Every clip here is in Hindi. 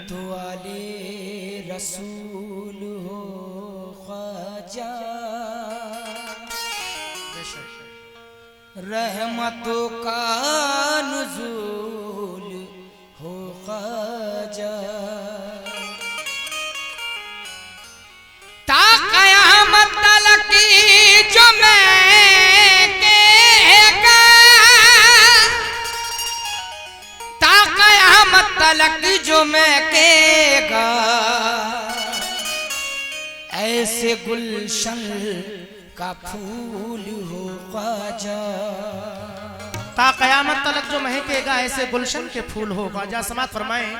तो आले रसूल हो ख्वाजा, रहमतों का नुज़ूल हो ख्वाजा, ता क़यामत तलक जो मैं केगा, ता क़यामत तलक जो मैं केगा, ऐसे गुलशन का फूल हो ख्वाजा। ता क़यामत तलक जो महकेगा ऐसे गुलशन के फूल हो ख्वाजा। समात फरमाएं।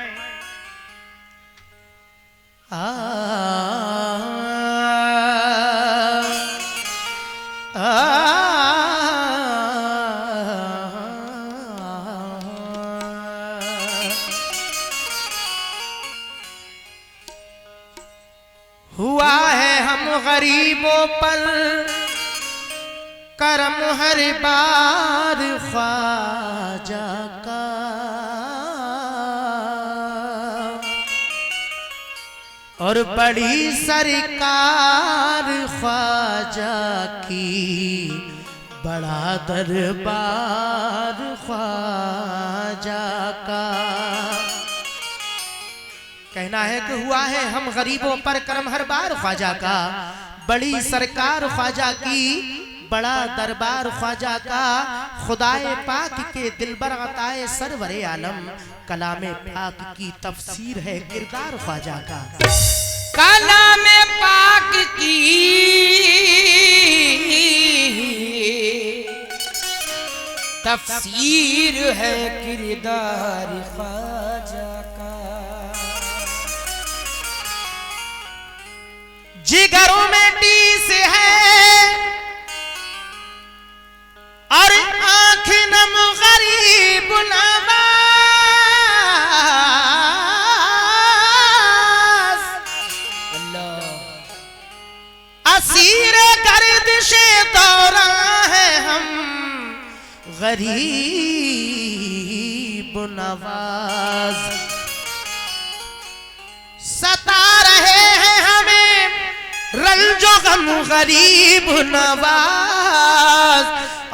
हुआ है हम गरीबों पर करम हर बार ख्वाजा का, और बड़ी सरकार ख्वाजा की, बड़ा दरबार ख्वाजा का। कहना है कि हुआ है हम गरीबों पर करम हर बार ख्वाजा का, बड़ी सरकार ख्वाजा की, बड़ा दरबार ख्वाजा का। खुदाए पाक के दिलबर अताए सरवरे आलम, कलामे पाक की तफसीर है किरदार ख्वाजा का। कलामे पाक की तफसीर है किरदार ख्वाजा का। जिगरों में टीस है और आँख नम गरीब नवाज, असीर गर्दिशे दौरा है हम गरीब नवाज। सता रहे हैं हमें रंजो गम गरीब नवाज,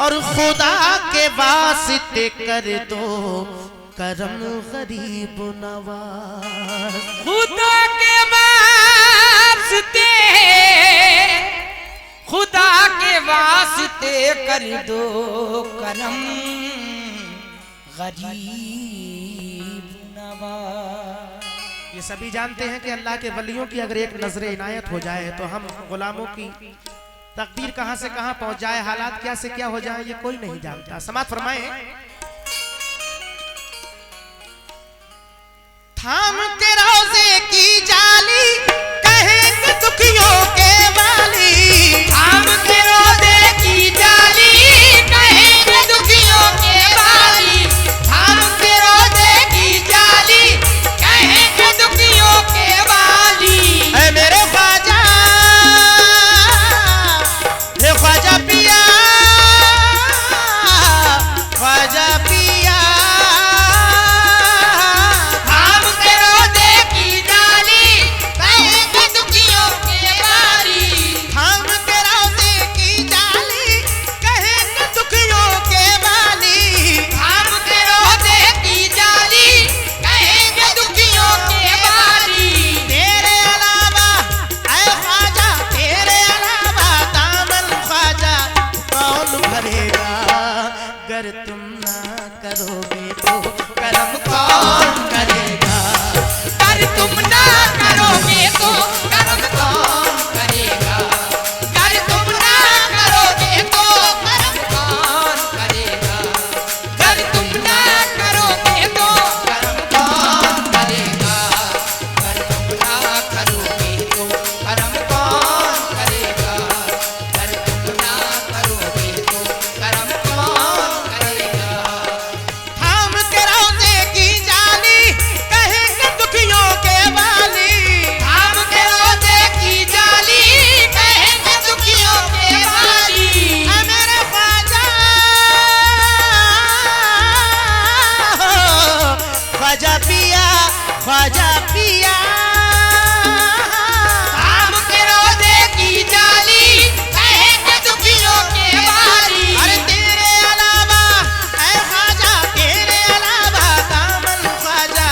और खुदा के वास्ते कर दो करम गरीब नवाज। खुदा के वास्ते, खुदा के वास्ते कर दो करम गरीब नवाज। ये सभी जानते हैं कि अल्लाह के वलियों की अगर एक नजर इनायत हो जाए तो हम गुलामों की तकदीर कहां से कहां पहुंच जाए, हालात क्या से क्या हो जाए, ये कोई नहीं जानता। समात फरमाए। थाम के रोजे की जाली, कहेंगे दुखियों के वाली। थाम के रोजे की जाली, कहेंगे दुखियों के वाली। थाम के रोजे की जाली, कहेंगे दुखियों के वाली। ऐ मेरे ख्वाजा, हे ख्वाजा पिया, ख्वाजा पिया। थाम के रोजे की जाली, कहेंगे दुखियों के वाली। थाम के रोजे की जाली, कहेंगे दुखियों के वाली। थाम के रोजे की जाली, कहेंगे दुखियों के वाली। तेरे अलावा ऐ ख्वाजा, तेरे अलावा दामन ख्वाजा कौन भरेगा, गर तुम ना करोगे तो करम कौन करेगा। कर तुम ना करोगे तो करम कौन करेगा। कर तुम ना करोगे तो करम कौन करेगा। कर तुम ना करोगे तो करम कौन करेगा। कर तुम ना करोगे तो करम कौन करेगा। कर तुम ना करोगे तो करम कौन करेगा। थाम के रोजे की जाली, कहेंगे दुखियों के वाली। थाम के रोजे की जाली, कहेंगे दुखियों के वाली। ऐ मेरे ख्वाजा, ख्वाजा पिया, ख्वाजा पिया काम के रोजे की जाली कहे के दुखियों के वाली। अरे तेरे अलावा ऐ ख्वाजा तेरे अलावा दामन ख्वाजा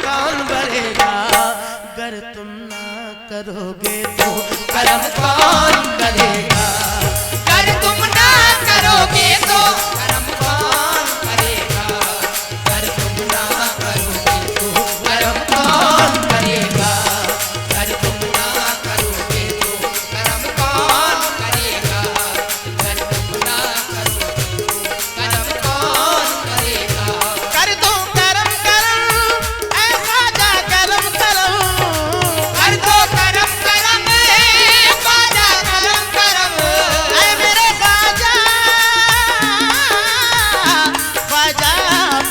कौन भरेगा। अगर तुम ना करोगे तो करम कौन करेगा। कर तुम ना करोगे तो करम कौन करेगा। कर तुम ना करोगे तो करम कौन करेगा। कर तुम ना करोगे तो करम कौन करेगा। कर तुम ना करोगे तो करम कौन करेगा। कर दो करम करम ऐ ख्वाजा करम करम। कर दो करम करम ख्वाजा करम करम। ऐ मेरे ख्वाजा ख्वाजा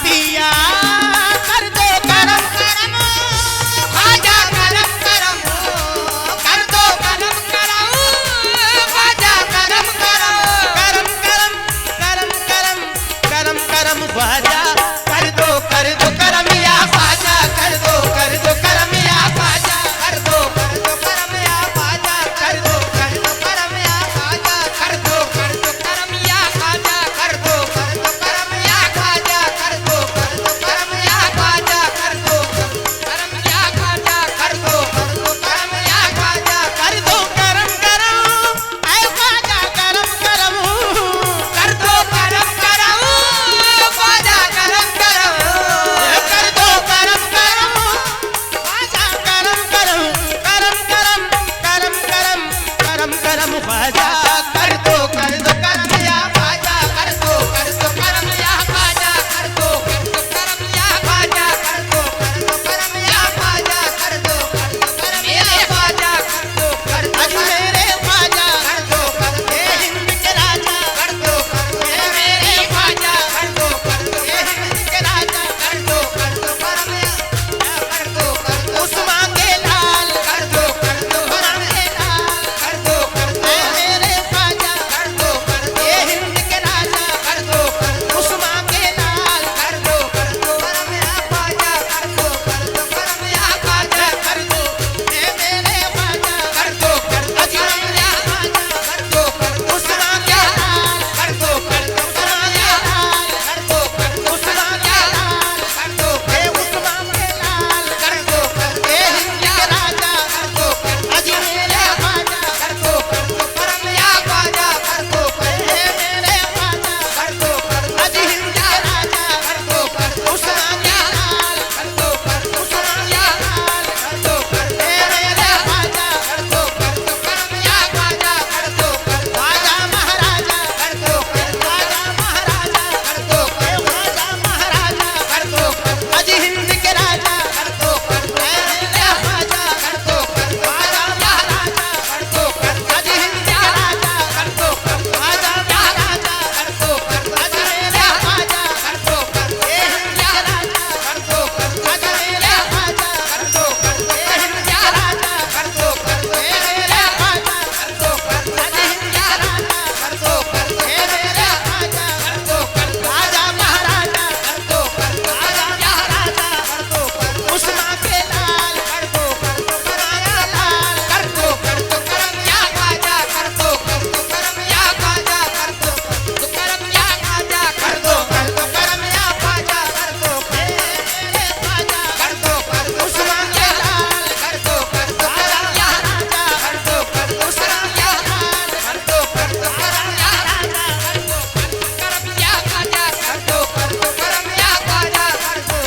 पिया कर दो करम करम ख्वाजा करम करम। कर दो करम करम ख्वाजा करम करम। करम करम करम करम करम करम ख्वाजा कर दो करम या ख्वाजा कर दो करम या ख्वाजा कर दो करम या ख्वाजा। कर दो करम या ख्वाजा। कर दो करम या ख्वाजा। कर दो करम या ख्वाजा। कर दो करम या ख्वाजा। कर दो करम या ख्वाजा। कर दो करम या ख्वाजा। कर दो करम करम ऐ ख्वाजा करम करम। कर दो करम करम ख्वाजा करम करम। कर दो करम करम ख्वाजा करम करम करम करम करम करम करम करम ख्वाजा कर दो करम या ख्वाजा कर दो करम या ख्वाजा। कर दो करम या ख्वाजा। कर दो करम या ख्वाजा। कर दो करम या ख्वाजा। कर दो अज मेरे ख्वाजा कर दो हे हिंद के राजा कर दो मेरे ख्वाजा। कर दो हे हिंद के राजा कर दो करम या कर दो उस्मान के लाल कर दो उस्मान के लाल कर दो हे मेरे ख्वाजा कर दो हे हिंद के राजा कर दो उस्मान के लाल कर दो करम या ख्वाजा। कर दो करम या ख्वाजा। कर दो हे मेरे ख्वाजा कर दो करम या ख्वाजा। कर दो उस्मान के लाल कर दो करम या कर दो उस्मान के लाल कर दो हे उस्मान के लाल कर दो हे हिंद के राजा कर दो अज मेरे ख्वाजा कर दो करम या ख्वाजा। कर दो हे मेरे ख्वाजा कर दो अज हिंद के राजा कर दो उस्मान के लाल कर दो उस्मान के लाल कर दो हे मेरे ख्वाजा कर दो करम या ख्वाजा। कर दो ख्वाजा महाराजा कर दो ख्वाजा महाराजा कर दो हे ख्वाजा महाराजा कर दो अज हिंद के राजा कर दो हे मेरे ख्वाजा कर दो ख्वाजा महाराजा कर दो अज हिंद के राजा कर दो ख्वाजा महाराजा कर दो अज मेरे ख्वाजा कर दो हे हिंद के राजा कर दो अज मेरे ख्वाजा कर दो हे हिंद के राजा कर दो हे मेरे ख्वाजा कर दो अज हिंद के राजा कर दो हे मेरे ख्वाजा कर दो ख्वाजा महाराजा कर दो ख्वाजा महाराजा कर दो उस्मान के लाल कर दो उस्मान के लाल कर दो करम या ख्वाजा। कर दो करम या ख्वाजा। कर दो करम या ख्वाजा। कर दो करम या ख्वाजा कर दो हे मेरे ख्वाजा कर दो उस्मान के लाल कर दो ख्वाजा महाराजा कर दो उस्मान के लाल कर दो ख्वाजा महाराजा करम या ख्वाजा। कर दो करम या ख्वाजा। कर दो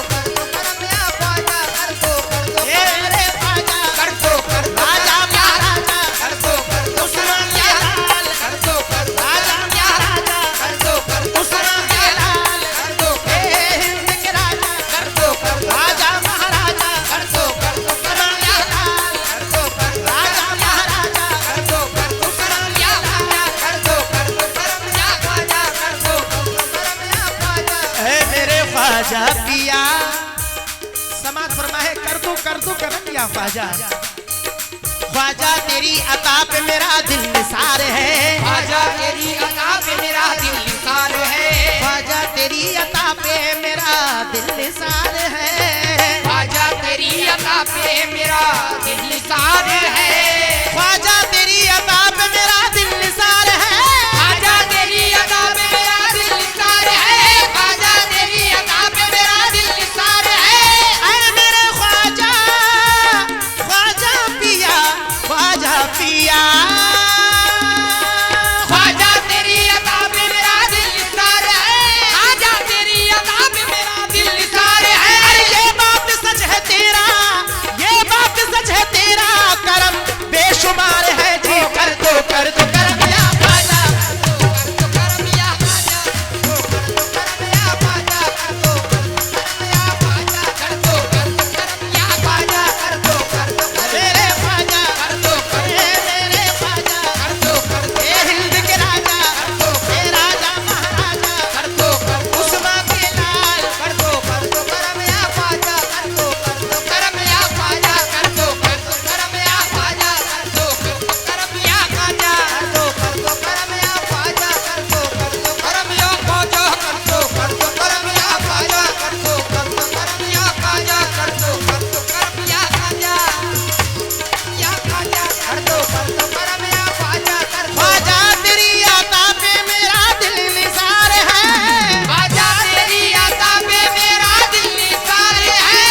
करम या ख्वाजा। कर दो हे मेरे ख्वाजा कर दो ख्वाजा महाराजा कर दो उस्मान के लाल कर दो ख्वाजा महाराजा कर दो उस्मान के लाल कर दो हे हिंद के राजा कर दो ख्वाजा महाराजा कर दो उस्मान के लाल कर दो ख्वाजा महाराजा कर दो उस्मान के लाल कर दो करम या ख्वाजा। कर दो करम या ख्वाजा। है मेरे ख्वाजा पिया समाज फरमाए कर दो करम या ख्वाजा। ख्वाजा तेरी अता पे मेरा दिल निसार है ख्वाजा तेरी अता पे मेरा दिल निसार है। ख्वाजा तेरी अता पे मेरा दिल निसार है ख्वाजा तेरी अता पे पे मेरा दिल निसार है, ख्वाजा तेरी अदा पे मेरा दिल निसार है, ख्वाजा तेरी अदा पे मेरा दिल निसार है, ख्वाजा तेरी अदा पे मेरा दिल निसार है। ऐ मेरे ख्वाजा ख्वाजा पिया ख्वाजा पिया, ख्वाजा तेरी अदा पे मेरा दिल निसार है, ख्वाजा तेरी अदा पे मेरा दिल निसार है। अरे ये बात सच है तेरा, ये बात सच है तेरा, करम बेशुमार है जी, कर दो करम या ख्वाजा, करम या ख्वाजा, करम या ख्वाजा, कर दो करम या ख्वाजा, कर दो करम या ख्वाजा, कर दो मेरे ख्वाजा कर दो मेरे ख्वाजा, कर दो ए हिंद के राजा, ए राजा महाराजा, कर दो उस्मा के लाल, कर दो करम या ख्वाजा, कर दो करम या ख्वाजा, कर दो करम या ख्वाजा, कर दो करम या ख्वाजा, कर दो करम या ख्वाजा, कर दो करम या ख्वाजा, कर दो करम या ख्वाजा, कर दो करम या ख्वाजा, कर दो करम या ख्वाजा, या ख्वाजा, कर दो करम या ख्वाजा, कर दो ख्वाजा तेरी अता पे मेरा दिल निसार है, ख्वाजा तेरी अता पे मेरा दिल निसार है,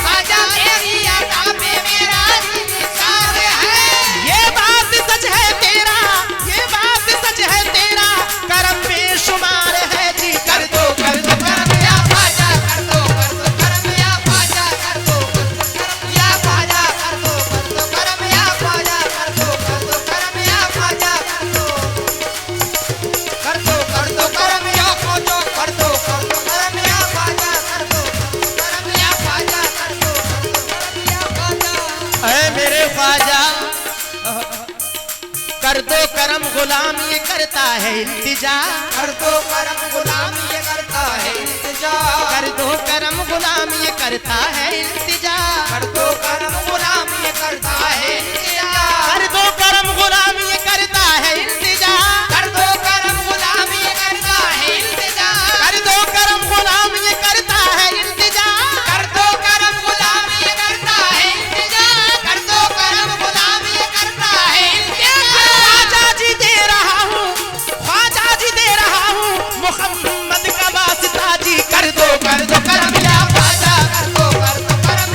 ख्वाजा तेरी अता पे मेरा दिल निसार है। ये बात सच है तेरा, ये बात सच है तेरा, करम बेशुमार है जी, कर दो करम या ख्वाजा, कर दो करम या ख्वाजा, कर दो करम या ख्वाजा, कर दो करम या ख्वाजा, कर दो करम या ख्वाजा, कर दो करम या ख्वाजा, कर दो करम या ख्वाजा, कर दो करम या ख्वाजा, कर दो करम या ख्वाजा। ऐ मेरे ख्वाजा कर दो करम, गुलाम ये करता है इल्तिजा, कर दो करम गुलाम ये करता है इल्तिजा, कर दो करम, गुलाम ये करता है इल्तिजा, कर दो करम गुलाम ये करता है इल्तिजा, कर दो करम, गुलाम ये करता है इल्तिजा, कर दो करम गुलाम ये करता है इल्तिजा, कर दो करम, गुलाम ये करता है इल्तिजा, कर दो करम गुलाम ये करता है इल्तिजा, कर दो करम गुलाम ये करता है इल्तिजा। ख्वाजा जी दे रहा हूँ, ख्वाजा जी दे रहा हूँ, मुहम्मद का वास्ता जी, कर दो करम या ख्वाजा, कर दो करम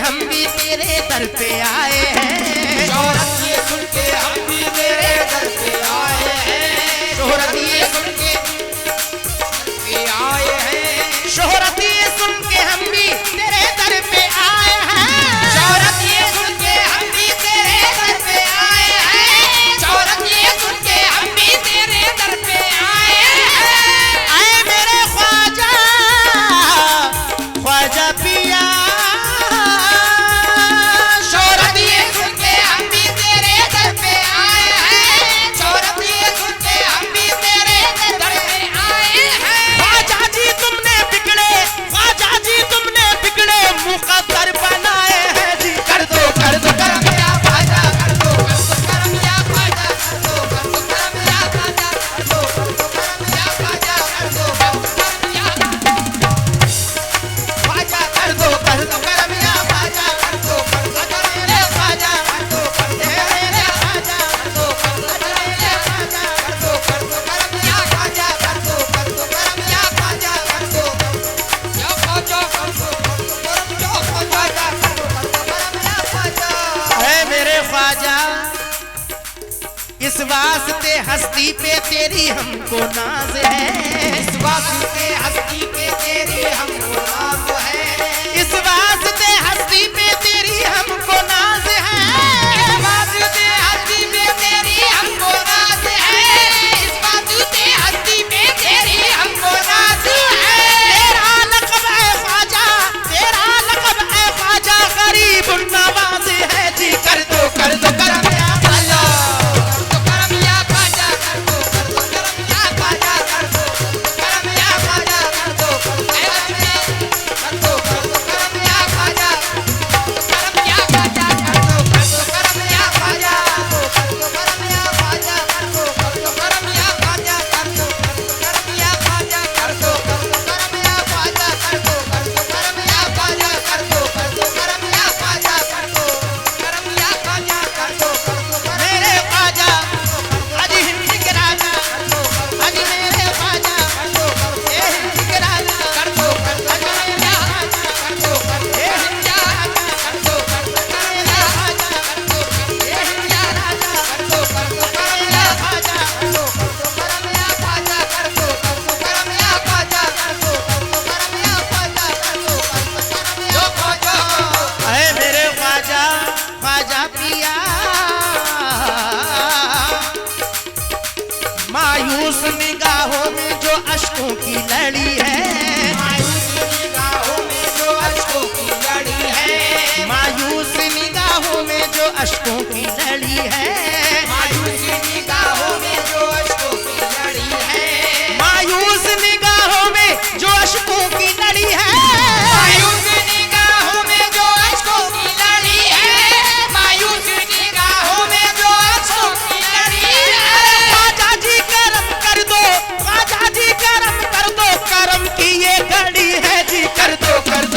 हम भी तेरे दर पे आए हैं। शोहरत ये सुन के हम भी तेरे दर पे आए हैं। शोहरत ये सुन के आए हैं। शोहरत ये सुन के हम भी तेरे दर पे आए हैं। शोहरत ये सुन के हम भी तेरे दर पे आए हैं। शोहरत ये सुन के हम भी तेरे दर पे आए हैं। आए मेरे ख्वाजा ख्वाजा पिया। शोहरत ये सुन के हम भी तेरे दर पे आए हैं। शोहरत ये सुन के हम भी तेरे दर पे आए हैं। ख्वाजा जी तुमने बिगड़े, ख्वाजा जी तुमने बिगड़े मुकद्दर बनाए हैं जी। कर दो करम या ख्वाजा कर दो करम या ख्वाजा कर दो करम या ख्वाजा कर दो करम या ख्वाजा कर दो करम या ख्वाजा कर दो करम या ख्वाजा कर दो करम या ख्वाजा कर दो करम या ख्वाजा कर दो करम या ख्वाजा कर दो करम या ख्वाजा कर दो करम या ख्वाजा कर दो या ख्वाजा कर दो करम या ख्वाजा कर दो करम या ख्वाजा। है मेरे ख्वाजा। इस वास्ते हस्ती पे तेरी हमको नाज है। इस वास्ते हस्ती पे तेरी हमको नाज है। इस वास्ते हस्ती पे तेरी हमको नाज है। इस वास्ते हस्ती पे तेरी हमको नाज है। इस वास्ते हस्ती पे तेरी हमको नाज है। तेरा लक़ब है ख्वाजा, तेरा लक़ब है ख्वाजा, गरीब नवाज है जी। कर दो करम या ख्वाजा। करम या ख्वाजा कर दो करम या ख्वाजा कर दो करम या ख्वाजा कर दो करम या ख्वाजा करम या ख्वाजा कर दो करम या ख्वाजा करम या ख्वाजा कर दो करम या ख्वाजा कर दो करम या ख्वाजा कर दो करम या ख्वाजा कर दो करम या ख्वाजा कर दो करम या ख्वाजा कर दो करम या ख्वाजा कर दो मेरे ख्वाजा आज हिंद के राजा, आज मेरे ख्वाजा ये हिंद के राजा। कर दो आज मेरा कर दो ये हिंदा कर दो मेरा कर दो ये हिंदा कर दो मेरा ख्वाजा कर दो मेरा ख्वाजा कर दो मेरा ख्वाजा कर दो मेरा ख्वाजा कर दो जो ख्वाजा है मेरे ख्वाजा, ख्वाजा पिया। मायूस निगाहों में जो अश्कों की लड़ी है। मायूस निगाहों में जो अश्कों की लड़ी है। मायूस निगाहों में जो अश्कों की लड़ी है। मायूस निगाहों में जो अश्कों की लड़ी है। मायूस निगाहों में जो अश्कों की लड़ी है। मायूस निगाहों में जो अश्कों की लड़ी है। मायूस निगाहों में जो अश्कों की लड़ी है। ख्वाजा जी करम कर दो, ख्वाजा जी करम कर दो, करम की ये घड़ी है जी। कर दो करम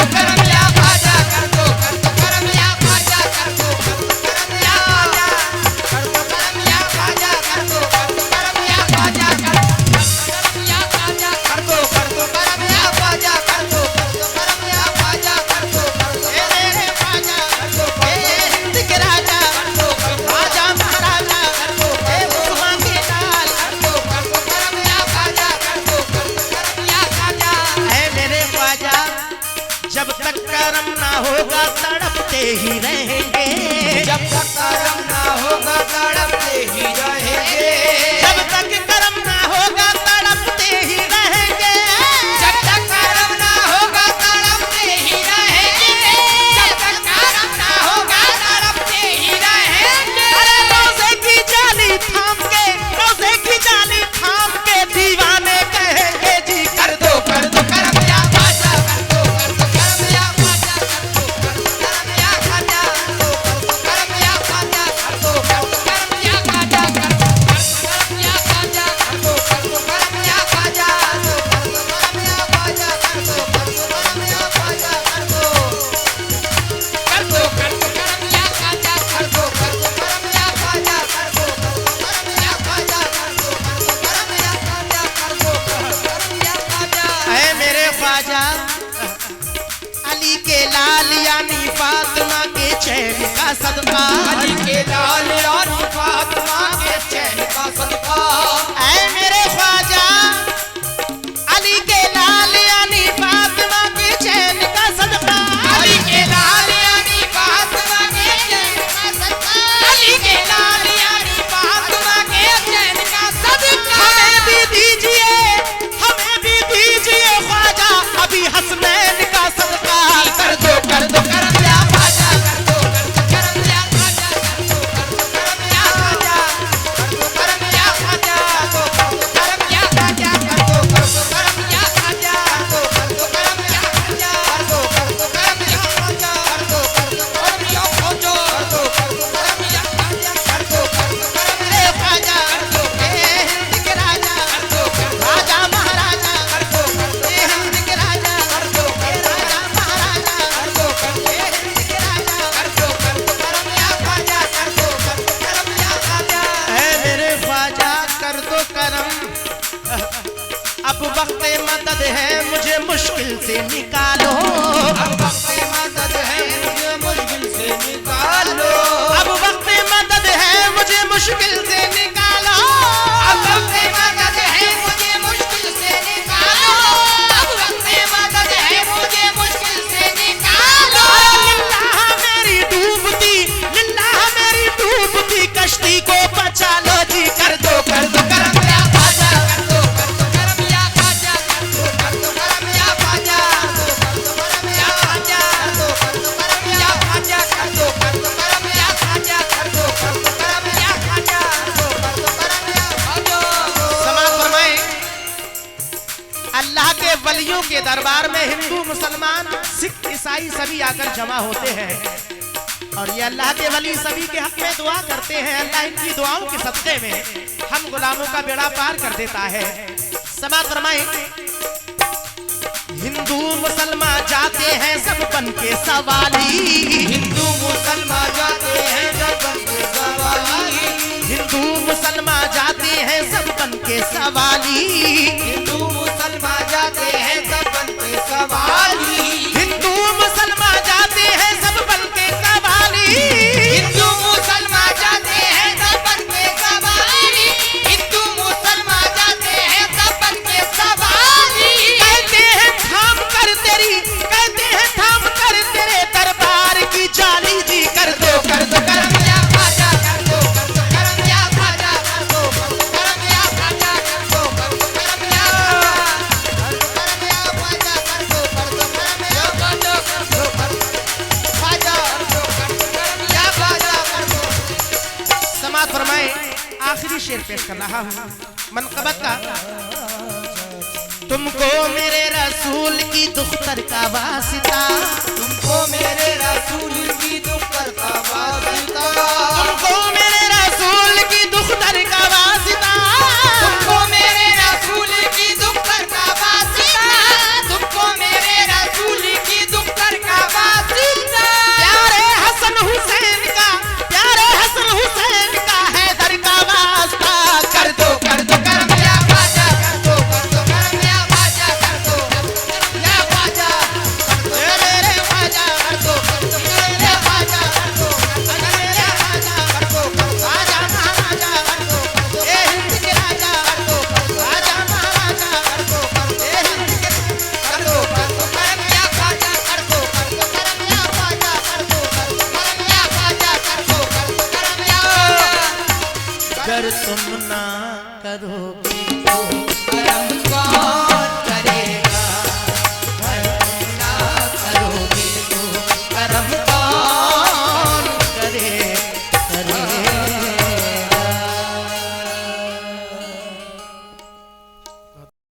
या ख्वाजा कर दो करम या ख्वाजा कर दो करम या ख्वाजा कर दो सदका, अली के लाल यानी फातिमा के चैन का सदका, ऐ मेरे ख्वाजा अली के लाल यानी फातिमा के चैन का सदका, अली के लाल यानी फातिमा के चैन का सदका, अली के लाल यानी फातिमा के चैन का सदका। हमें भी दीजिए ख्वाजा अभी हसनैन का सदका। कर दो करम या ख्वाजा, कर दो करम या ख्वाजा, कर दो करम या ख्वाजा, कर दो करम या ख्वाजा, कर दो करम या ख्वाजा, कर दो करम या ख्वाजा, कर दो करम या ख्वाजा, कर दो करम या ख्वाजा, कर दो करम या ख्वाजा, कर दो करम या ख्वाजा, कर दो करम ए ख्वाजा ए हिंद के राजा, राजा महाराजा, ए हिंद के राजा, ए राजा महाराजा, ए हिंद के राजा। ऐ मेरे ख्वाजा कर दो करम, अब वक्त मदद है मुझे मुश्किल से निकालो, अब वक्त मदद है मुझे मुश्किल से निकालो, अब वक्त मदद है मुझे मुश्किल से निकालो, अब वक्त मदद है मुझे मुश्किल से निकालो, अब वक्त मदद है मुझे मुश्किल से निकालो। लिल्लाह मेरी डूबती कश्ती को बचा लो जी। कर दो करम या ख्वाजा, कर दो करम या ख्वाजा, कर दो करम या ख्वाजा, कर दो करम या ख्वाजा, कर दो करम या ख्वाजा, कर दो करम या ख्वाजा, कर दो करम या ख्वाजा, कर दो करम या ख्वाजा। समाप्त फरमाएं। अल्लाह के वलियों के दरबार में हिंदू मुसलमान सिख ईसाई सभी आकर जमा होते हैं और ये अल्लाह के वली सभी के हक में दुआ करते हैं। अल्लाह इनकी दुआओं के सदक़े में हम गुलामों का बेड़ा पार कर देता है। समाप्त फरमाएं। हिंदू मुसलमान जाते हैं सब बन के सवाली, हिंदू मुसलमान जाते हैं सब बन के सवाली, हिंदू मुसलमान जाते हैं सब बन के सवाली, हिंदू मुसलमान जाते हैं सब बन के सवाली, हिंदू मुसलमान जाते हैं सब बन के सवाली, हिंदू मुसलमान जाते हैं सब बन के सवाली, हिंदू मुसलमान जाते हैं सब बन के सवाली। कहते हैं थाम कर तेरे दरबार की जाली जी। कर दो करम या ख्वाजा, कर दो करम या ख्वाजा, कर दो करम या ख्वाजा, कर दो करम या ख्वाजा, कर दो करम या ख्वाजा, कर दो ख्वाजा, कर दो करम या ख्वाजा, कर दो। समाप्त फरमाए। आखिरी शेर पेश कर रहा हूँ मनक़बत का। तुमको मेरे रसूल की दुख्तर का वास्ता, तुमको मेरे रसूल की दुख्तर का वास्ता, तुमको मेरे रसूल की दुख्तर का वास्ता, तुमको मेरे रसूल की दुख्तर का वास्ता, तुमको मेरे रसूल की दुख्तर का वास्ता। प्यारे हसन हुसैन का हैदर का वास्ता। कर दो करम या ख्वाजा, कर दो करम या ख्वाजा, कर दो करम या ख्वाजा, मेरे ख्वाजा। कर दो करम या ख्वाजा, कर दो करम या ख्वाजा, कर दो राजा महाराजा, ए हिंद के राजा, राजा महाराजा, ए हिंद के कर दो करम या ख्वाजा, कर दो करम या ख्वाजा, कर दो करम या ख्वाजा, कर दो करम या अगर तुम ना करोगे करम कौन